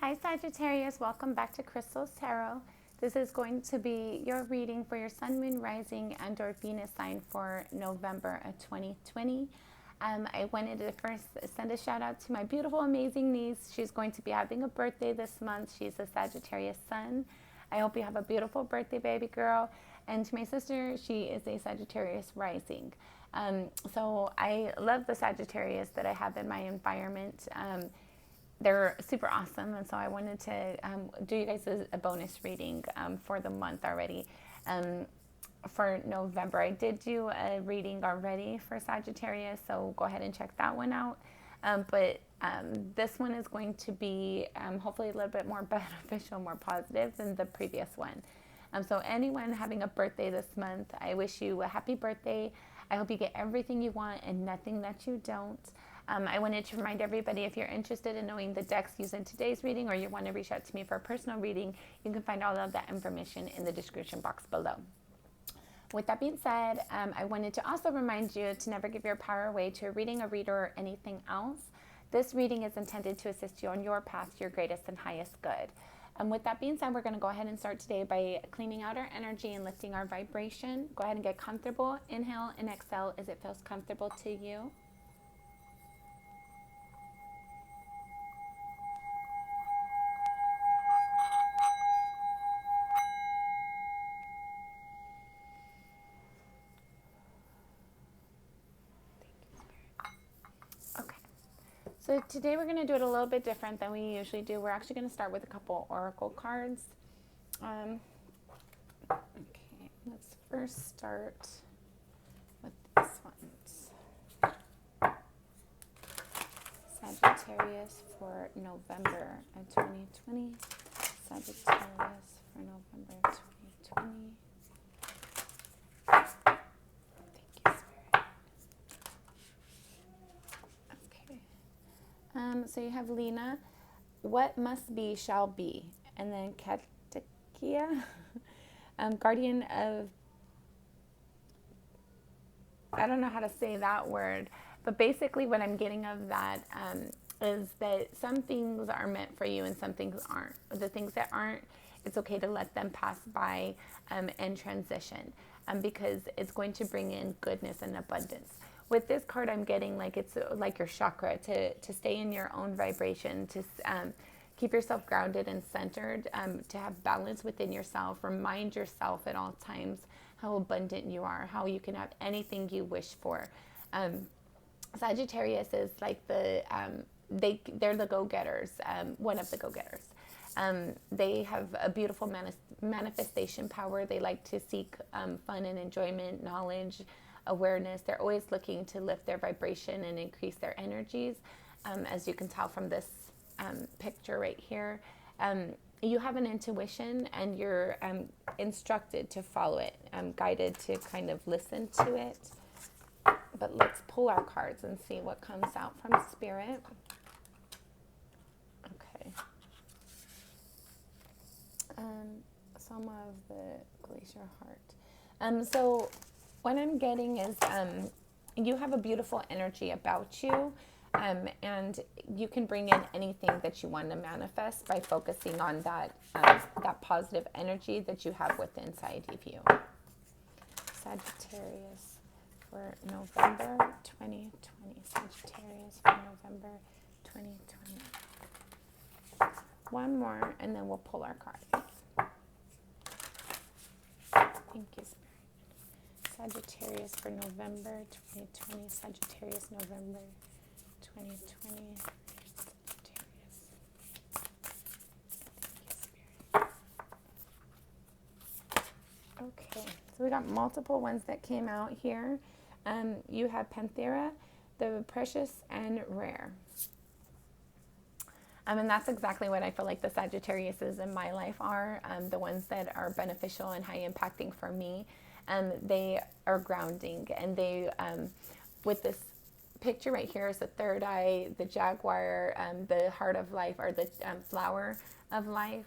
Hi Sagittarius, welcome back to Crystal's Tarot. This is going to be your reading for your Sun, Moon, Rising, and or Venus sign for November of 2020. I wanted to first send a shout out to my beautiful, amazing niece. She's going to be having a birthday this month. She's a Sagittarius Sun. I hope you have a beautiful birthday, baby girl. And to my sister, she is a Sagittarius Rising. So I love the Sagittarius that I have in my environment. They're super awesome, and so I wanted to do you guys a bonus reading for the month already. For November, I did do a reading already for Sagittarius, so go ahead and check that one out. But this one is going to be hopefully a little bit more beneficial, more positive than the previous one. So anyone having a birthday this month, I wish you a happy birthday. I hope you get everything you want and nothing that you don't. I wanted to remind everybody, if you're interested in knowing the decks used in today's reading, or you want to reach out to me for a personal reading, you can find all of that information in the description box below. With that being said, I wanted to also remind you to never give your power away to a reading, a reader, or anything else. This reading is intended to assist you on your path to your greatest and highest good. With that being said, we're going to go ahead and start today by cleaning out our energy and lifting our vibration. Go ahead and get comfortable. Inhale and exhale as it feels comfortable to you. So today we're going to do it a little bit different than we usually do. We're actually going to start with a couple oracle cards. Okay, let's first start with this one. Sagittarius for November of 2020. Sagittarius for November 2020. So you have Lena, what must be shall be, and then Katakia, guardian of, I don't know how to say that word, but basically what I'm getting of that is that some things are meant for you and some things aren't. The things that aren't, it's okay to let them pass by and transition because it's going to bring in goodness and abundance. With this card, I'm getting like it's like your chakra to stay in your own vibration, to keep yourself grounded and centered, to have balance within yourself. Remind yourself at all times how abundant you are, how you can have anything you wish for. Sagittarius is like they're the go-getters, one of the go-getters. They have a beautiful manifestation power. They like to seek fun and enjoyment, knowledge, awareness. They're always looking to lift their vibration and increase their energies. As you can tell from this picture right here, you have an intuition and you're instructed to follow it, guided to kind of listen to it. But let's pull our cards and see what comes out from Spirit. Okay. Some of the Glacier Heart. So what I'm getting is you have a beautiful energy about you, and you can bring in anything that you want to manifest by focusing on that positive energy that you have within inside of you. Sagittarius for November 2020. Sagittarius for November 2020. One more, and then we'll pull our cards. Thank you, Spirit. Sagittarius for November 2020. Sagittarius, November 2020. Sagittarius. Okay, so we got multiple ones that came out here. You have Panthera, the precious and rare. And that's exactly what I feel like the Sagittariuses in my life are, the ones that are beneficial and high impacting for me. They are grounding, and they, with this picture right here is the third eye, the jaguar, the heart of life, or the flower of life,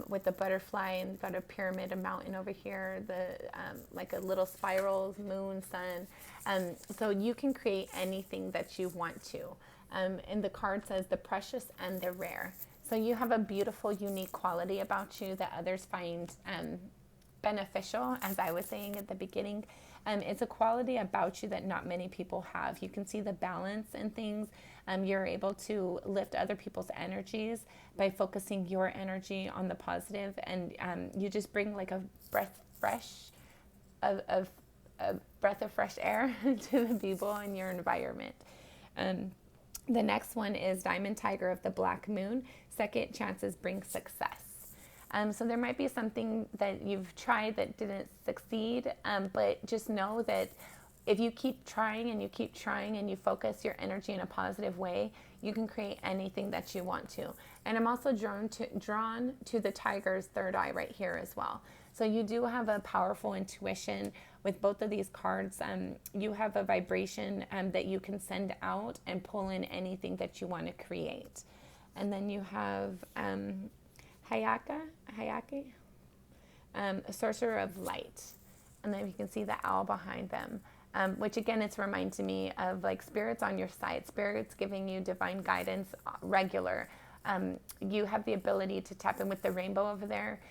with the butterfly, and got a pyramid, a mountain over here, the like a little spiral, moon, sun. So you can create anything that you want to. And the card says the precious and the rare. So you have a beautiful, unique quality about you that others find beneficial, as I was saying at the beginning. It's a quality about you that not many people have. You can see the balance in things. You're able to lift other people's energies by focusing your energy on the positive, and you just bring like a breath of fresh air to the people in your environment. The next one is Diamond Tiger of the Black Moon. Second chances bring success. So there might be something that you've tried that didn't succeed, but just know that if you keep trying and you keep trying and you focus your energy in a positive way, you can create anything that you want to. And I'm also drawn to the tiger's third eye right here as well. So you do have a powerful intuition with both of these cards. You have a vibration that you can send out and pull in anything that you want to create. And then you have Hayake, a sorcerer of light. And then you can see the owl behind them, which again, it's reminding me of like spirits on your side, spirits giving you divine guidance regular. You have the ability to tap in with the rainbow over there.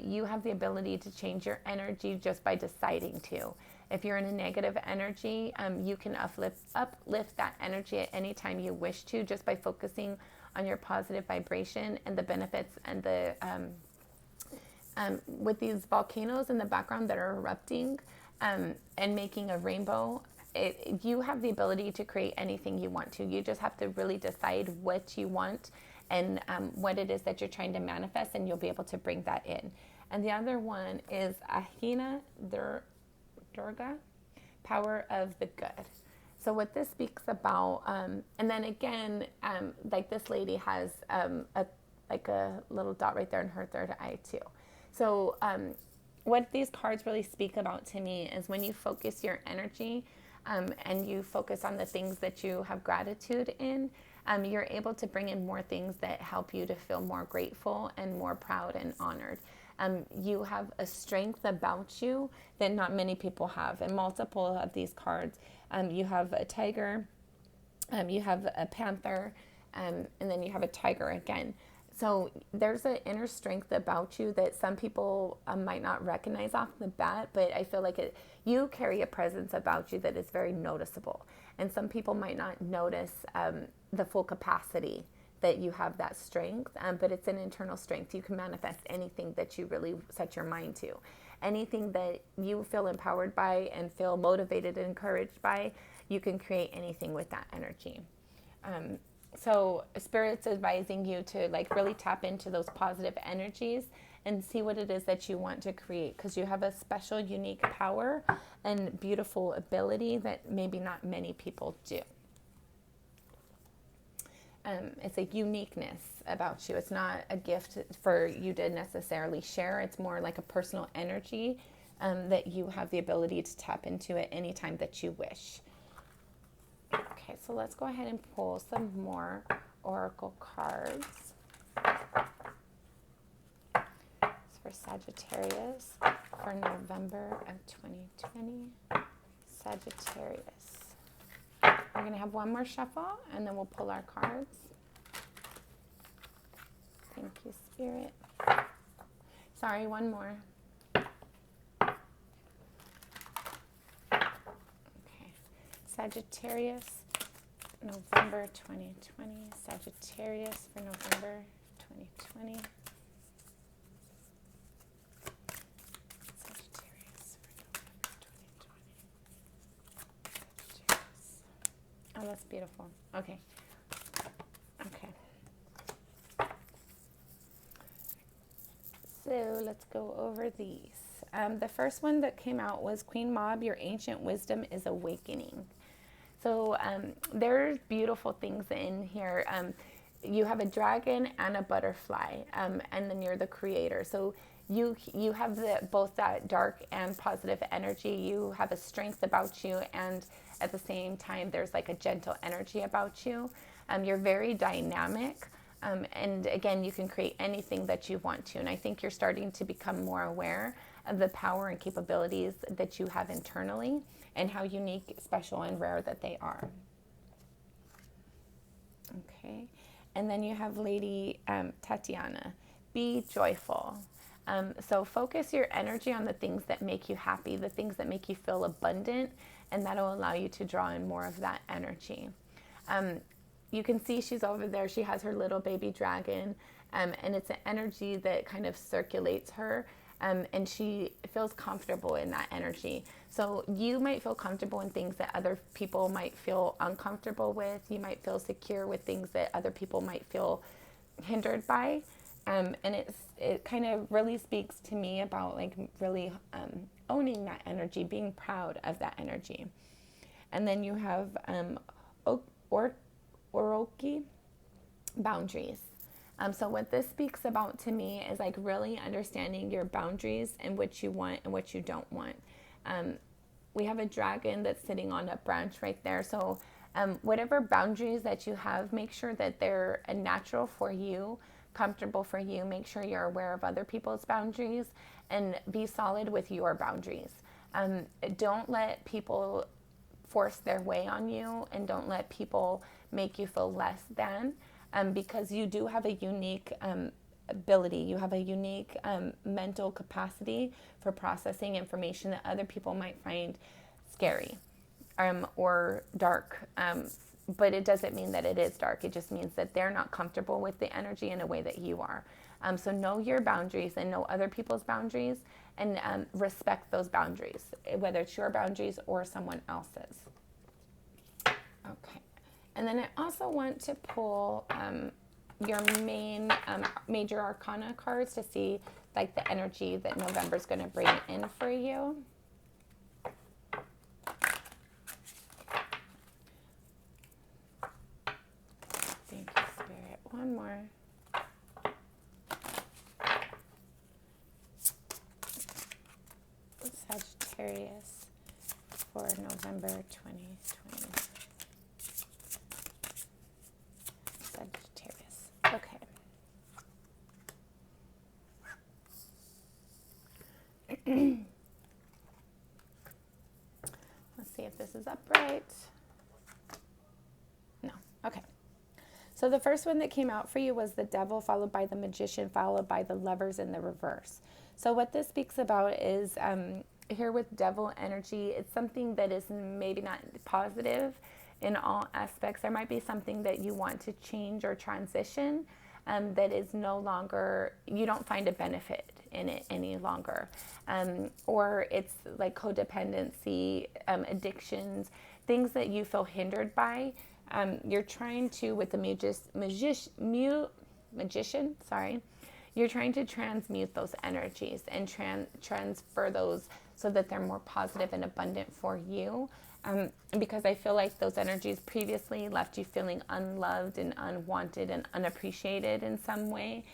You have the ability to change your energy just by deciding to. If you're in a negative energy, you can uplift that energy at any time you wish to, just by focusing on your positive vibration and the benefits and the with these volcanoes in the background that are erupting and making a rainbow. You have the ability to create anything you want to. You just have to really decide what you want and what it is that you're trying to manifest, and you'll be able to bring that in. And the other one is Ahina Durga, power of the good. So what this speaks about, and then again, like this lady has a little dot right there in her third eye too. So what these cards really speak about to me is when you focus your energy and you focus on the things that you have gratitude in, you're able to bring in more things that help you to feel more grateful and more proud and honored. You have a strength about you that not many people have. And multiple of these cards, you have a tiger, you have a panther, and then you have a tiger again. So there's an inner strength about you that some people might not recognize off the bat, but I feel like you carry a presence about you that is very noticeable. And some people might not notice the full capacity that you have that strength, but it's an internal strength. You can manifest anything that you really set your mind to. Anything that you feel empowered by and feel motivated and encouraged by, you can create anything with that energy. So Spirit's advising you to like really tap into those positive energies and see what it is that you want to create, because you have a special, unique power and beautiful ability that maybe not many people do. It's a uniqueness about you. It's not a gift for you to necessarily share. It's more like a personal energy that you have the ability to tap into at any time that you wish. Okay, so let's go ahead and pull some more oracle cards. It's for Sagittarius for November of 2020. Sagittarius. We're going to have one more shuffle and then we'll pull our cards. Thank you, Spirit. Sorry, one more. Okay. Sagittarius, November 2020. Sagittarius for November 2020. Oh, that's beautiful. Okay. So let's go over these. The first one that came out was Queen Mob, your ancient wisdom is awakening. So there's beautiful things in here. You have a dragon and a butterfly, and then you're the creator. So you have both that dark and positive energy. You have a strength about you, and at the same time, there's like a gentle energy about you. You're very dynamic. And again, you can create anything that you want to. And I think you're starting to become more aware of the power and capabilities that you have internally and how unique, special, and rare that they are. Okay. And then you have Lady Tatiana. Be joyful. So focus your energy on the things that make you happy, the things that make you feel abundant, and that'll allow you to draw in more of that energy. You can see she's over there. She has her little baby dragon, and it's an energy that kind of circulates her, and she feels comfortable in that energy. So you might feel comfortable in things that other people might feel uncomfortable with. You might feel secure with things that other people might feel hindered by. And it kind of really speaks to me about like really owning that energy, being proud of that energy. And then you have Oroki, boundaries. So what this speaks about to me is like really understanding your boundaries and what you want and what you don't want. We have a dragon that's sitting on a branch right there. So whatever boundaries that you have, make sure that they're natural for you, comfortable for you. Make sure you're aware of other people's boundaries and be solid with your boundaries. Don't let people force their way on you, and don't let people make you feel less than, because you do have a unique ability. You have a unique mental capacity for processing information that other people might find scary or dark. But it doesn't mean that it is dark. It just means that they're not comfortable with the energy in a way that you are. So know your boundaries and know other people's boundaries, and respect those boundaries, whether it's your boundaries or someone else's. Okay. And then I also want to pull your main major arcana cards to see like the energy that November is going to bring in for you. Thank you, Spirit. One more. Sagittarius for November 2020. Sagittarius. Okay. Let's see if this is upright. No. Okay. So the first one that came out for you was the Devil, followed by the Magician, followed by the Lovers in the reverse. So what this speaks about is here with Devil energy, it's something that is maybe not positive in all aspects. There might be something that you want to change or transition that is no longer, you don't find a benefit in it any longer. Or it's like codependency, addictions, things that you feel hindered by. You're trying to, with the magician, you're trying to transmute those energies and transfer those so that they're more positive and abundant for you. Because I feel like those energies previously left you feeling unloved and unwanted and unappreciated in some way.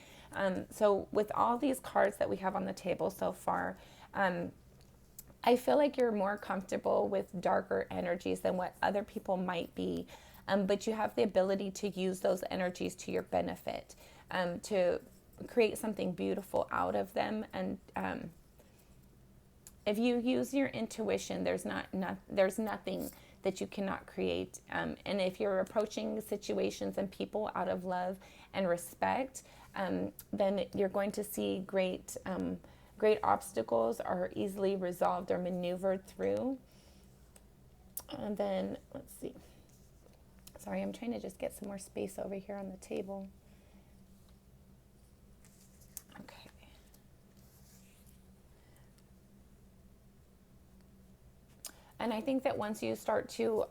So with all these cards that we have on the table so far, I feel like you're more comfortable with darker energies than what other people might be. But you have the ability to use those energies to your benefit, to create something beautiful out of them. And if you use your intuition, there's nothing that you cannot create. And if you're approaching situations and people out of love and respect, then you're going to see great obstacles are easily resolved or maneuvered through. And then let's see. Sorry, I'm trying to just get some more space over here on the table. Okay. And I think that once you start to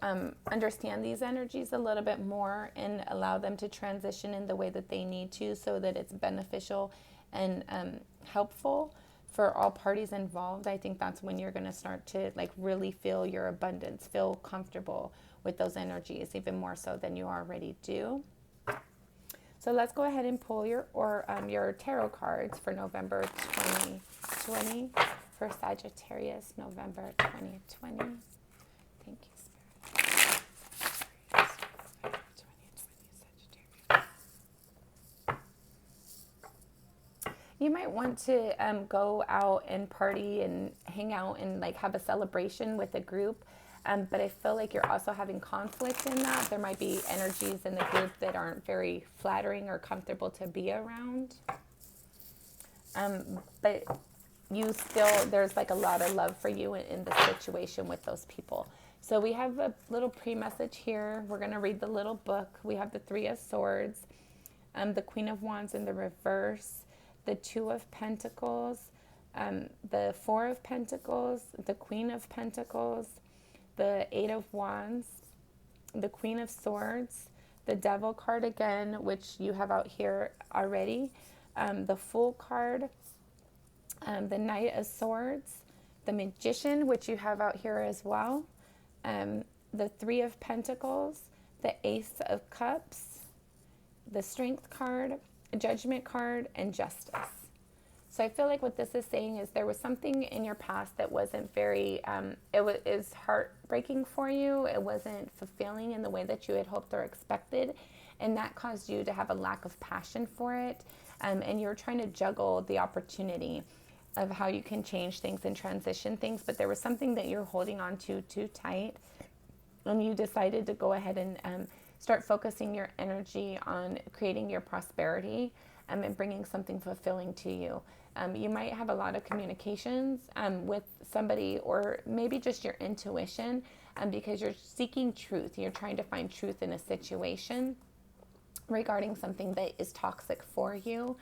understand these energies a little bit more and allow them to transition in the way that they need to so that it's beneficial and helpful for all parties involved, I think that's when you're going to start to like really feel your abundance, feel comfortable with those energies, even more so than you already do. So let's go ahead and pull your tarot cards for November 2020 for Sagittarius, November 2020. Thank you, Spirit. You might want to go out and party and hang out and like have a celebration with a group. But I feel like you're also having conflict in that. There might be energies in the group that aren't very flattering or comfortable to be around. But you still, there's like a lot of love for you in the situation with those people. So we have a little pre-message here. We're going to read the little book. We have the Three of Swords, the Queen of Wands in the reverse, the Two of Pentacles, the Four of Pentacles, the Queen of Pentacles, the Eight of Wands, the Queen of Swords, the Devil card again, which you have out here already, the Fool card, the Knight of Swords, the Magician, which you have out here as well, the Three of Pentacles, the Ace of Cups, the Strength card, Judgment card, and Justice. So I feel like what this is saying is there was something in your past that wasn't very, it was heartbreaking for you. It wasn't fulfilling in the way that you had hoped or expected. And that caused you to have a lack of passion for it. And you're trying to juggle the opportunity of how you can change things and transition things. But there was something that you're holding on to too tight. And you decided to go ahead and start focusing your energy on creating your prosperity and bringing something fulfilling to you. You might have a lot of communications with somebody, or maybe just your intuition, because you're seeking truth. You're trying to find truth in a situation regarding something that is toxic for you,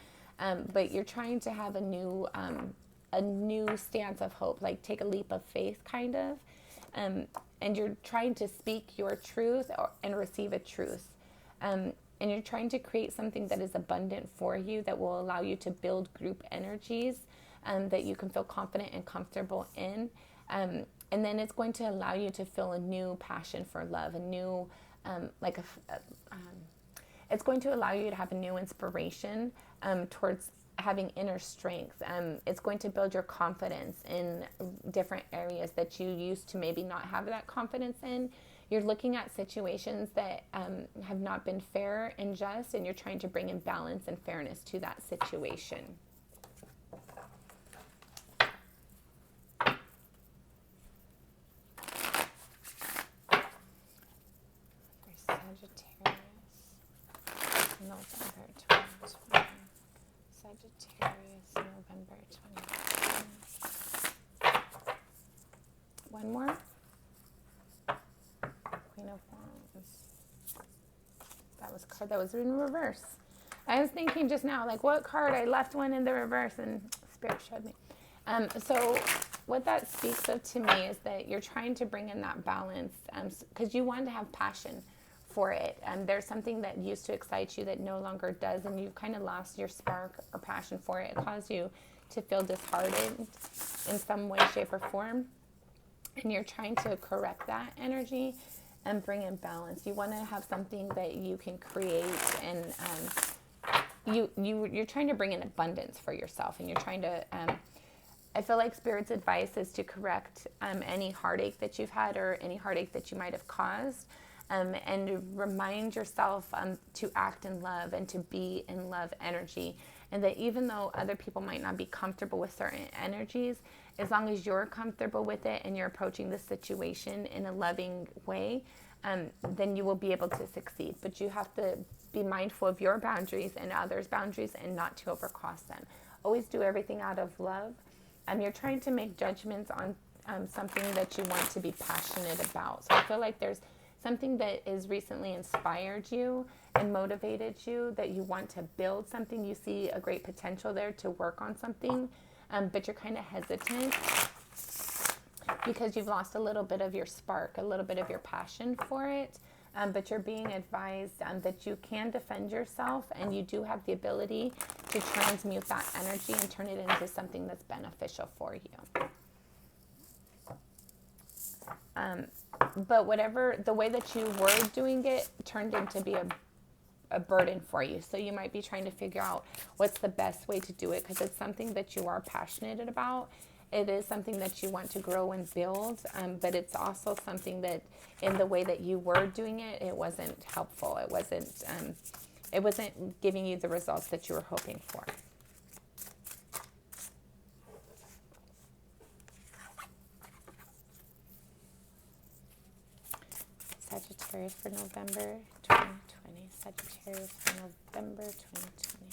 but you're trying to have a new stance of hope, like take a leap of faith, kind of, and you're trying to speak your truth and receive a truth. And you're trying to create something that is abundant for you, that will allow you to build group energies that you can feel confident and comfortable in. And then it's going to allow you to feel a new passion for love, a new, it's going to allow you to have a new inspiration towards having inner strength. It's going to build your confidence in different areas that you used to maybe not have that confidence in. You're looking at situations that have not been fair and just, and you're trying to bring in balance and fairness to that situation. Sagittarius, November 2020. Sagittarius, November 2020. One more. Queen of Wands. That was a card that was in reverse. I was thinking just now, like, what card? I left one in the reverse, and Spirit showed me. So what that speaks of to me is that you're trying to bring in that balance, because you want to have passion for it. There's something that used to excite you that no longer does, and you've kind of lost your spark or passion for it. It caused you to feel disheartened in some way, shape, or form. And you're trying to correct that energy and bring in balance. You want to have something that you can create, and you're trying to bring in abundance for yourself, and you're trying to, I feel like Spirit's advice is to correct any heartache that you've had or any heartache that you might have caused, and remind yourself to act in love and to be in love energy. And that even though other people might not be comfortable with certain energies, as long as you're comfortable with it and you're approaching the situation in a loving way, then you will be able to succeed. But you have to be mindful of your boundaries and others' boundaries and not to overcross them. Always do everything out of love. You're trying to make judgments on something that you want to be passionate about. So I feel like there's something that has recently inspired you and motivated you, that you want to build something. You see a great potential there to work on something, but you're kind of hesitant because you've lost a little bit of your spark, a little bit of your passion for it. But you're being advised that you can defend yourself, and you do have the ability to transmute that energy and turn it into something that's beneficial for you. But whatever, the way that you were doing it turned into be a burden for you. So you might be trying to figure out what's the best way to do it, because it's something that you are passionate about. It is something that you want to grow and build, but it's also something that in the way that you were doing it, it wasn't helpful. It wasn't giving you the results that you were hoping for. Sagittarius for November 2020. Sagittarius for November 2020.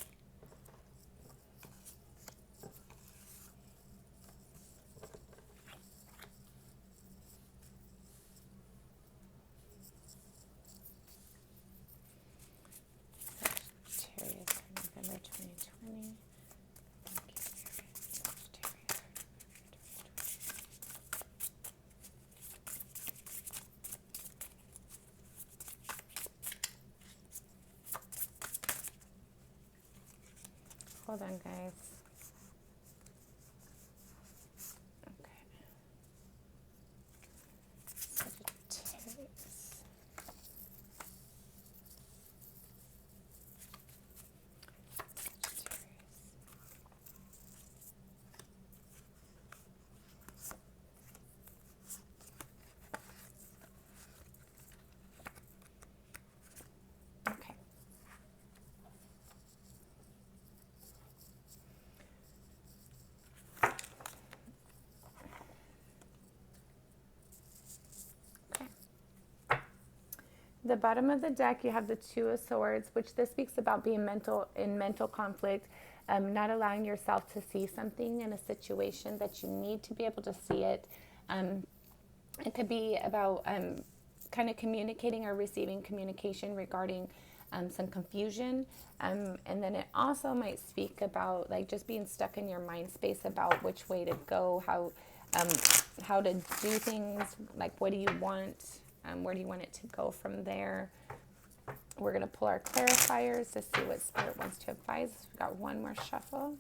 Sagittarius for November 2020. Hold on, guys. Okay. Sagittarius. Okay. The bottom of the deck, you have the Two of Swords, which this speaks about being in mental conflict, not allowing yourself to see something in a situation that you need to be able to see it. It could be about kind of communicating or receiving communication regarding some confusion. And then it also might speak about like just being stuck in your mind space about which way to go, how to do things, like what do you want? Where do you want it to go from there? We're going to pull our clarifiers to see what Spirit wants to advise. We've got one more shuffle.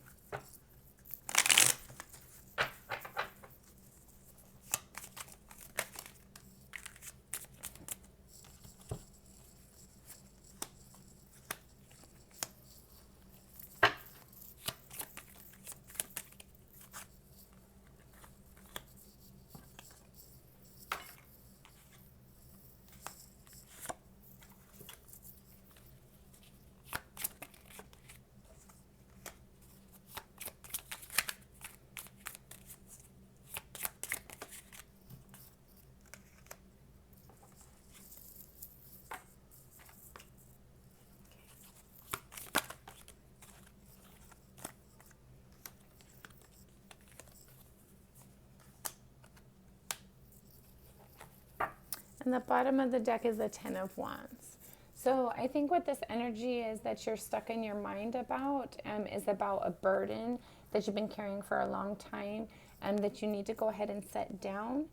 And the bottom of the deck is the Ten of Wands. So I think what this energy is that you're stuck in your mind about is about a burden that you've been carrying for a long time and that you need to go ahead and set down.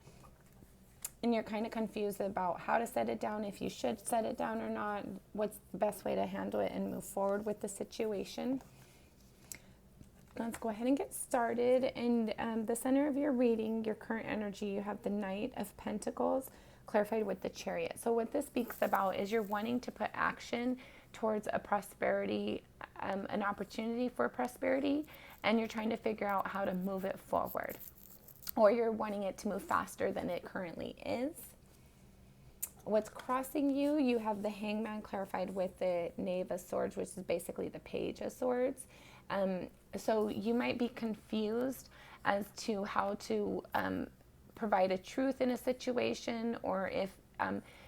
And you're kind of confused about how to set it down, if you should set it down or not, what's the best way to handle it and move forward with the situation. Let's go ahead and get started. In the center of your reading, your current energy, you have the Knight of Pentacles, clarified with the Chariot. So what this speaks about is you're wanting to put action towards a prosperity, an opportunity for prosperity, and you're trying to figure out how to move it forward. Or you're wanting it to move faster than it currently is. What's crossing you, you have the Hangman clarified with the Knave of Swords, which is basically the Page of Swords. So you might be confused as to how to provide a truth in a situation, or if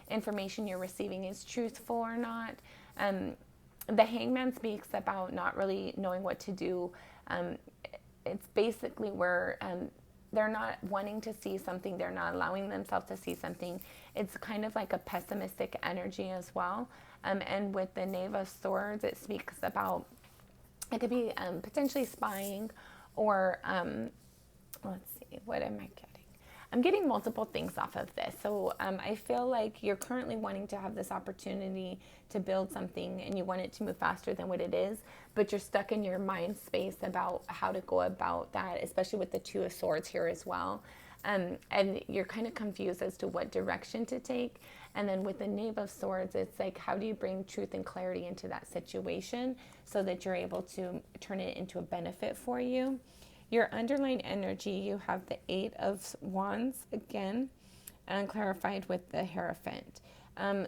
information you're receiving is truthful or not. The Hangman speaks about not really knowing what to do. It's basically where they're not wanting to see something, they're not allowing themselves to see something. It's kind of like a pessimistic energy as well. And with the Knave of Swords, it speaks about, it could be potentially spying, or let's see, what am I getting? I'm getting multiple things off of this. So I feel like you're currently wanting to have this opportunity to build something and you want it to move faster than what it is, but you're stuck in your mind space about how to go about that, especially with the Two of Swords here as well. And you're kind of confused as to what direction to take. And then with the Knave of Swords, it's like, how do you bring truth and clarity into that situation so that you're able to turn it into a benefit for you? Your underlying energy, you have the Eight of Wands again, and clarified with the Hierophant.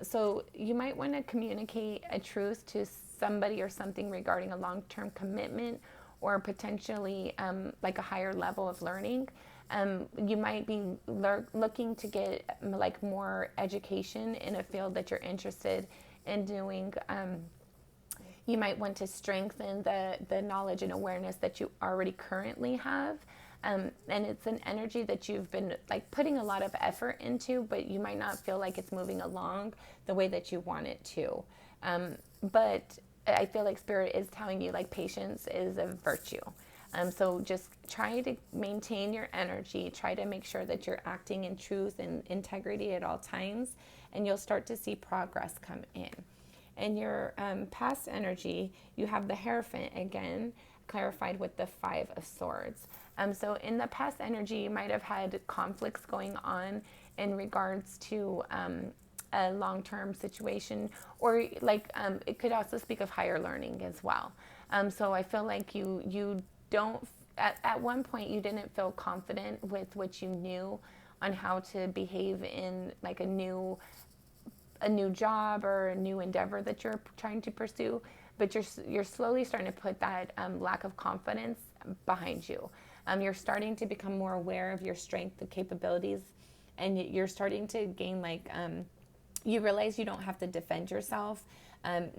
So you might want to communicate a truth to somebody or something regarding a long-term commitment, or potentially like a higher level of learning. You might be looking to get like more education in a field that you're interested in doing. You might want to strengthen the knowledge and awareness that you already currently have. And it's an energy that you've been like putting a lot of effort into, but you might not feel like it's moving along the way that you want it to. But I feel like Spirit is telling you like patience is a virtue. So just try to maintain your energy. Try to make sure that you're acting in truth and integrity at all times, and you'll start to see progress come in. In your past energy, you have the Hierophant again, clarified with the Five of Swords. So in the past energy, you might have had conflicts going on in regards to a long-term situation, or like it could also speak of higher learning as well. So I feel like you don't, at one point you didn't feel confident with what you knew on how to behave in like a new job or a new endeavor that you're trying to pursue, but you're slowly starting to put that lack of confidence behind you. You're starting to become more aware of your strength and capabilities, and you're starting to gain like you realize you don't have to defend yourself.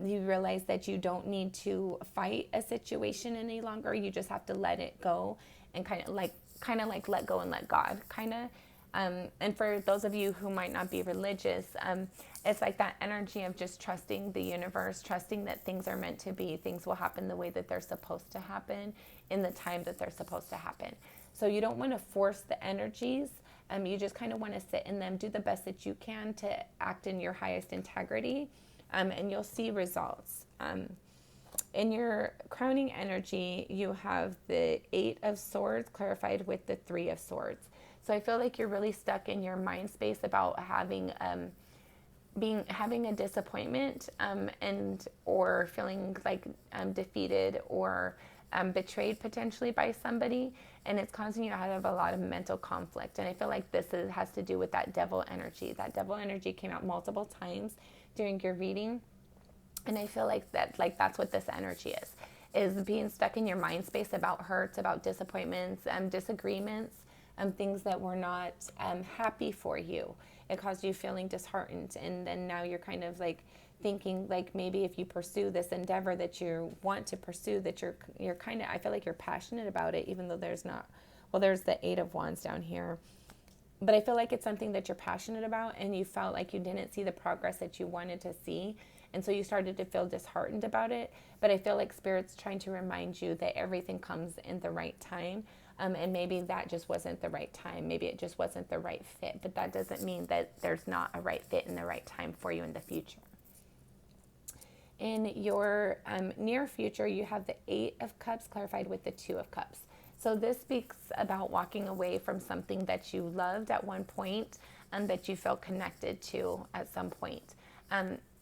You realize that you don't need to fight a situation any longer. You just have to let it go and kind of like let go and let God kind of. And for those of you who might not be religious, it's like that energy of just trusting the universe, trusting that things are meant to be. Things will happen the way that they're supposed to happen in the time that they're supposed to happen. So you don't want to force the energies. You just kind of want to sit in them, do the best that you can to act in your highest integrity, and you'll see results. In your crowning energy, you have the Eight of Swords clarified with the Three of Swords. So I feel like you're really stuck in your mind space about having a disappointment and or feeling like defeated or betrayed potentially by somebody, and it's causing you to have a lot of mental conflict. And I feel like has to do with that devil energy. That devil energy came out multiple times during your reading, and I feel like that's what this energy is being stuck in your mind space about hurts, about disappointments, disagreements, things that were not happy for you. It caused you feeling disheartened, and then now you're kind of like thinking like maybe if you pursue this endeavor that you want to pursue, that you're kind of, I feel like you're passionate about it, even though there's not, well, there's the Eight of Wands down here, but I feel like it's something that you're passionate about, and you felt like you didn't see the progress that you wanted to see, and so you started to feel disheartened about it. But I feel like Spirit's trying to remind you that everything comes in the right time. And maybe that just wasn't the right time. Maybe it just wasn't the right fit. But that doesn't mean that there's not a right fit and the right time for you in the future. In your near future, you have the Eight of Cups clarified with the Two of Cups. So this speaks about walking away from something that you loved at one point and that you felt connected to at some point.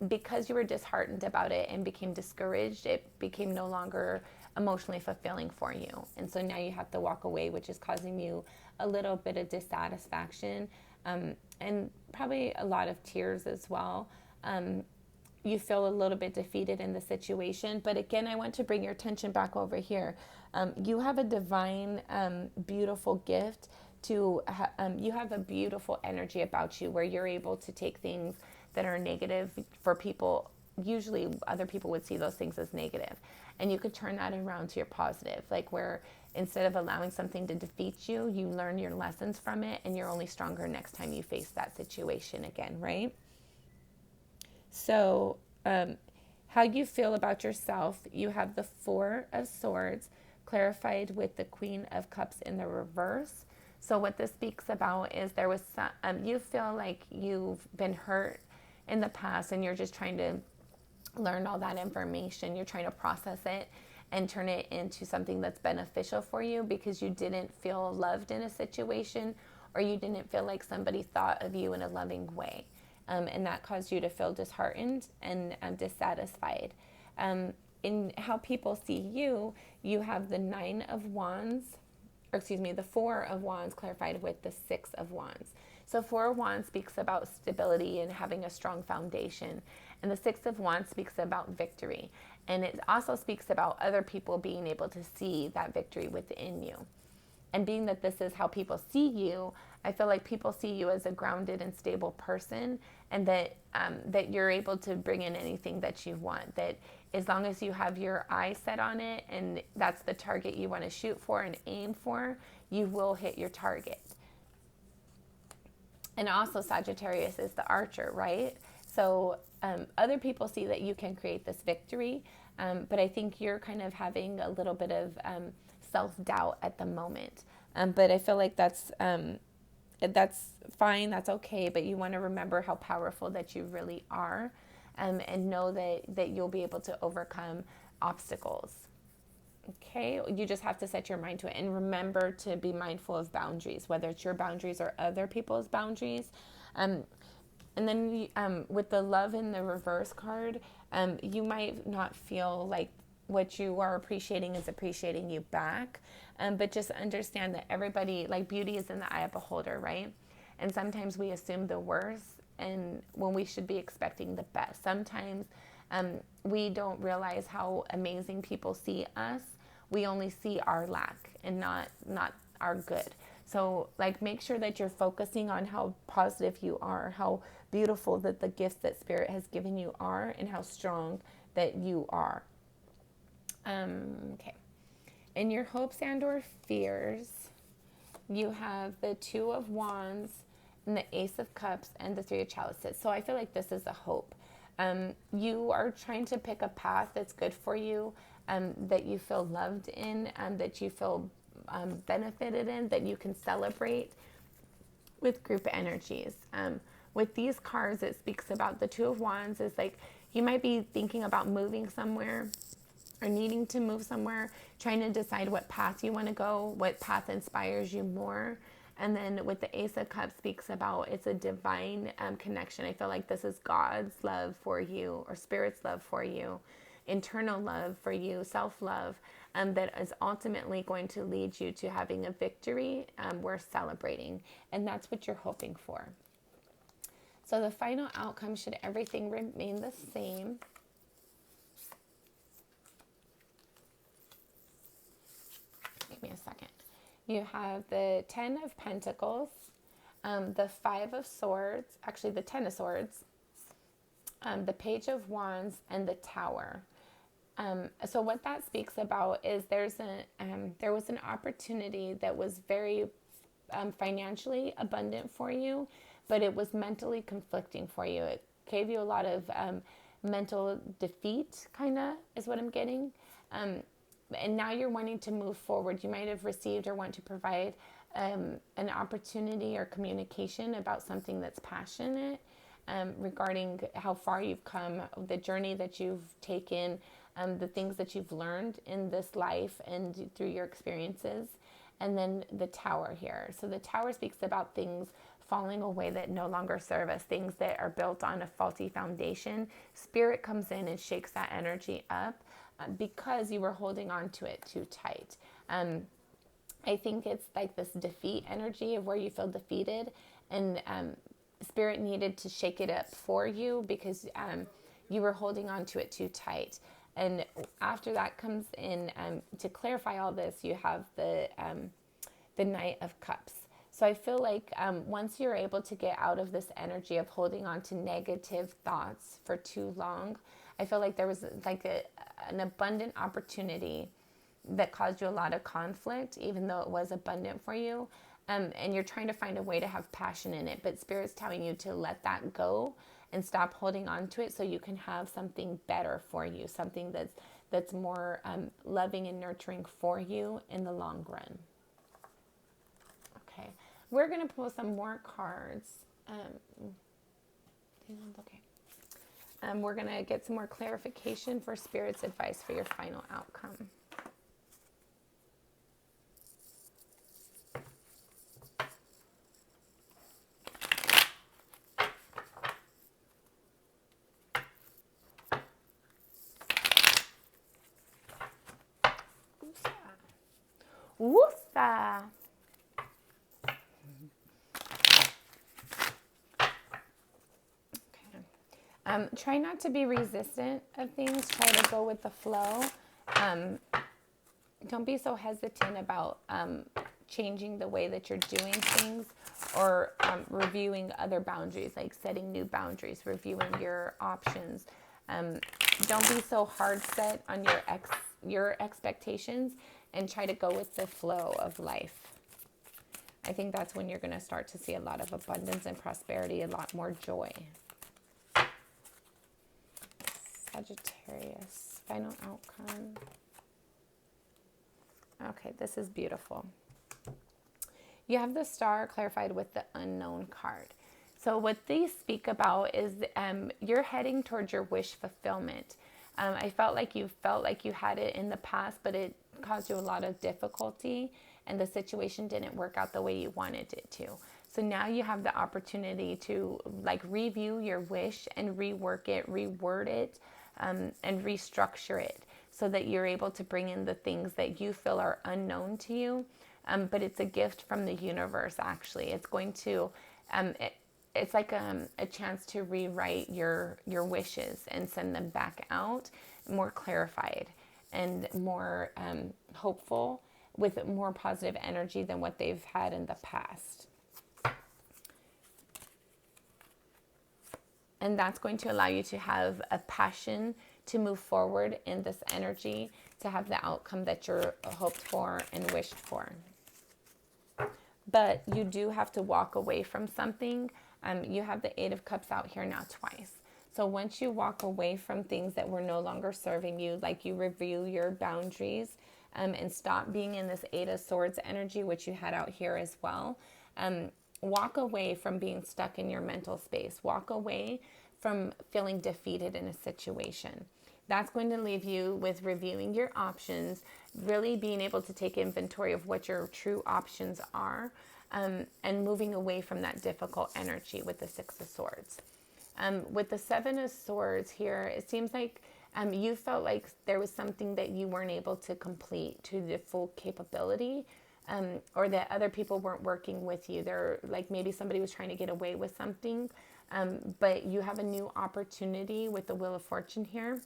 Because you were disheartened about it and became discouraged, it became no longer emotionally fulfilling for you. And so now you have to walk away, which is causing you a little bit of dissatisfaction and probably a lot of tears as well. You feel a little bit defeated in the situation. But again, I want to bring your attention back over here. You have a divine, beautiful gift you have a beautiful energy about you where you're able to take things that are negative for people. Usually other people would see those things as negative, and you could turn that around to your positive, like where instead of allowing something to defeat you, you learn your lessons from it, and you're only stronger next time you face that situation again, right? So how you feel about yourself, you have the Four of Swords clarified with the Queen of Cups in the reverse. So what this speaks about is there was you feel like you've been hurt in the past, and you're just trying to learn all that information. You're trying to process it and turn it into something that's beneficial for you because you didn't feel loved in a situation, or you didn't feel like somebody thought of you in a loving way. And that caused you to feel disheartened and dissatisfied. In how people see you, you have the the Four of Wands clarified with the Six of Wands. So Four of Wands speaks about stability and having a strong foundation. And the Six of Wands speaks about victory. And it also speaks about other people being able to see that victory within you. And being that this is how people see you, I feel like people see you as a grounded and stable person, and that that you're able to bring in anything that you want. That as long as you have your eye set on it and that's the target you want to shoot for and aim for, you will hit your target. And also Sagittarius is the archer, right? So other people see that you can create this victory, but I think you're kind of having a little bit of self-doubt at the moment. But I feel like that's fine, that's okay, but you want to remember how powerful that you really are, and know that you'll be able to overcome obstacles. Okay, you just have to set your mind to it and remember to be mindful of boundaries, whether it's your boundaries or other people's boundaries. And then with the love in the reverse card, you might not feel like what you are appreciating is appreciating you back. But just understand that everybody, like, beauty is in the eye of the beholder, right? And sometimes we assume the worst, and when we should be expecting the best. Sometimes we don't realize how amazing people see us. We only see our lack and not our good. So, like, make sure that you're focusing on how positive you are, how beautiful that the gifts that Spirit has given you are, and how strong that you are. Okay. In your hopes and or fears, you have the Two of Wands and the Ace of Cups and the Three of Chalices. So I feel like this is a hope. You are trying to pick a path that's good for you, that you feel loved in, that you feel benefited in, that you can celebrate with group energies. With these cards, it speaks about the Two of Wands is like you might be thinking about moving somewhere or needing to move somewhere, trying to decide what path you want to go, what path inspires you more. And then with the Ace of Cups speaks about it's a divine connection. I feel like this is God's love for you, or Spirit's love for you, internal love for you, self-love, that is ultimately going to lead you to having a victory worth celebrating. And that's what you're hoping for. So the final outcome, should everything remain the same, give me a second. You have the Ten of Pentacles, the Five of Swords, actually the Ten of Swords, the Page of Wands, and the Tower. So what that speaks about is there was an opportunity that was very financially abundant for you, but it was mentally conflicting for you. It gave you a lot of mental defeat, kind of, is what I'm getting. And now you're wanting to move forward. You might have received or want to provide an opportunity or communication about something that's passionate, regarding how far you've come, the journey that you've taken, the things that you've learned in this life and through your experiences. And then the Tower here. So the Tower speaks about things falling away that no longer serve us, things that are built on a faulty foundation. Spirit comes in and shakes that energy up because you were holding on to it too tight. I think it's like this defeat energy of where you feel defeated, and Spirit needed to shake it up for you because you were holding on to it too tight. And after that comes in, to clarify all this, you have the Knight of Cups. So I feel like once you're able to get out of this energy of holding on to negative thoughts for too long, I feel like there was like an abundant opportunity that caused you a lot of conflict, even though it was abundant for you. And you're trying to find a way to have passion in it, but Spirit's telling you to let that go and stop holding on to it so you can have something better for you, something that's more loving and nurturing for you in the long run. Okay, we're going to pull some more cards. Okay. We're going to get some more clarification for Spirit's advice for your final outcome. Woosa. Try not to be resistant of things. Try to go with the flow. Don't be so hesitant about changing the way that you're doing things, or reviewing other boundaries, like setting new boundaries, reviewing your options. Don't be so hard set on your expectations, and try to go with the flow of life. I think that's when you're going to start to see a lot of abundance and prosperity, a lot more joy. Sagittarius, final outcome. Okay, this is beautiful. You have the star clarified with the unknown card. So what these speak about is you're heading towards your wish fulfillment. I felt like you had it in the past, but it caused you a lot of difficulty, and the situation didn't work out the way you wanted it to. So now you have the opportunity to like review your wish and rework it, reword it, and restructure it so that you're able to bring in the things that you feel are unknown to you. But it's a gift from the universe, actually. It's going to, it's like a chance to rewrite your wishes and send them back out more clarified and more hopeful, with more positive energy than what they've had in the past. And that's going to allow you to have a passion to move forward in this energy, to have the outcome that you're hoped for and wished for. But you do have to walk away from something. You have the Eight of Cups out here now twice. So once you walk away from things that were no longer serving you, like you review your boundaries, and stop being in this Eight of Swords energy, which you had out here as well. Walk away from being stuck in your mental space. Walk away from feeling defeated in a situation. That's going to leave you with reviewing your options, really being able to take inventory of what your true options are, and moving away from that difficult energy with the Six of Swords. With the Seven of Swords here, it seems like you felt like there was something that you weren't able to complete to the full capability, or that other people weren't working with you. They're like, maybe somebody was trying to get away with something, but you have a new opportunity with the Wheel of Fortune here.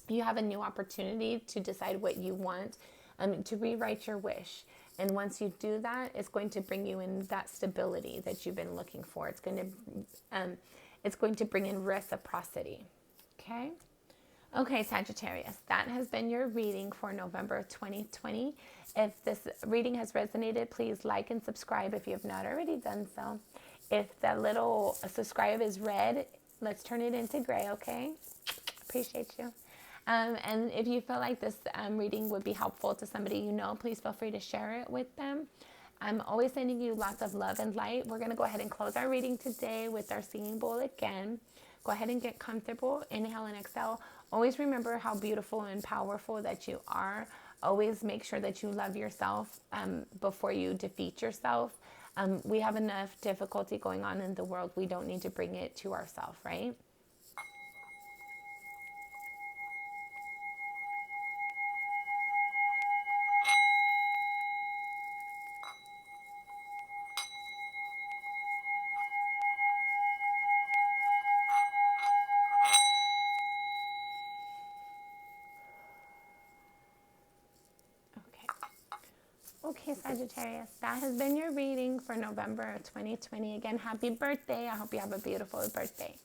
You have a new opportunity to decide what you want, to rewrite your wish. And once you do that, it's going to bring you in that stability that you've been looking for. It's going to bring in reciprocity. Okay? Okay, Sagittarius, that has been your reading for November of 2020. If this reading has resonated, please like and subscribe if you have not already done so. If that little subscribe is red, let's turn it into gray, okay? Appreciate you. And if you feel like this reading would be helpful to somebody you know, please feel free to share it with them. I'm always sending you lots of love and light. We're going to go ahead and close our reading today with our singing bowl again. Go ahead and get comfortable. Inhale and exhale. Always remember how beautiful and powerful that you are. Always make sure that you love yourself before you defeat yourself. We have enough difficulty going on in the world. We don't need to bring it to ourselves, right? Okay, Sagittarius, that has been your reading for November of 2020. Again, happy birthday. I hope you have a beautiful birthday.